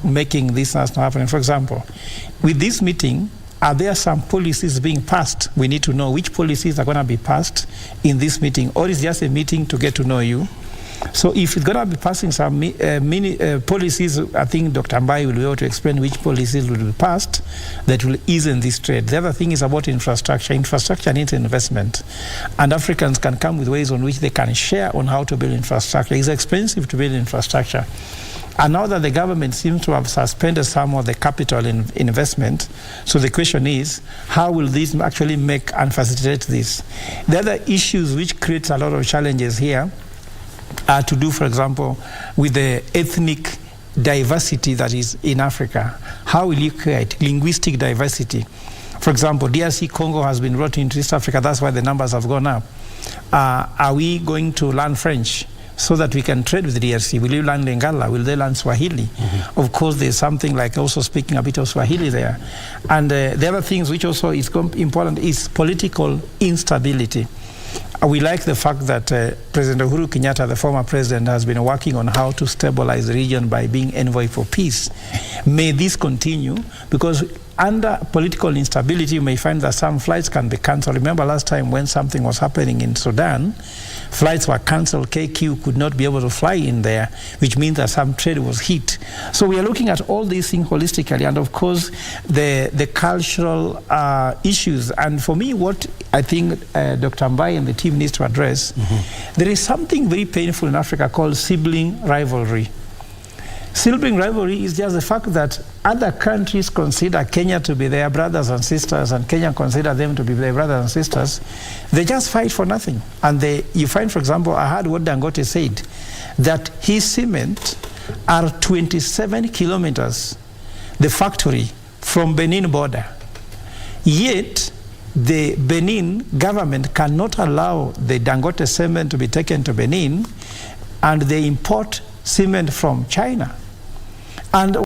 making this national happening. For example, with this meeting, are there some policies being passed? We need to know which policies are going to be passed in this meeting, or is just a meeting to get to know you? So if it's going to be passing some policies, I think Dr. Mbai will be able to explain which policies will be passed that will ease in this trade. The other thing is about infrastructure. Infrastructure needs investment, and Africans can come with ways on which they can share on how to build infrastructure. It's expensive to build infrastructure. And now that the government seems to have suspended some of the capital investment, so the question is, how will this actually make and facilitate this? The other issues which creates a lot of challenges here are to do, for example, with the ethnic diversity that is in Africa. How will you create linguistic diversity? For example, DRC Congo has been brought into East Africa, that's why the numbers have gone up. Are we going to learn French so that we can trade with the DRC? Will you learn Lingala? Will they learn Swahili? Mm-hmm. Of course, there's something like also speaking a bit of Swahili there. And the other things which also is important is political instability. We like the fact that President Uhuru Kenyatta, the former president, has been working on how to stabilize the region by being envoy for peace. May this continue, because under political instability, you may find that some flights can be cancelled. Remember last time when something was happening in Sudan, flights were cancelled, KQ could not be able to fly in there, which means that some trade was hit. So we are looking at all these things holistically, and of course the cultural issues. And for me, what I think Dr. Mbai and the team needs to address, there is something very painful in Africa called sibling rivalry. Sibling rivalry is just the fact that other countries consider Kenya to be their brothers and sisters, and Kenya consider them to be their brothers and sisters. They just fight for nothing. And you find, for example, I heard what Dangote said, that his cement are 27 kilometers, the factory, from Benin border. Yet, the Benin government cannot allow the Dangote cement to be taken to Benin, and they import cement from China. And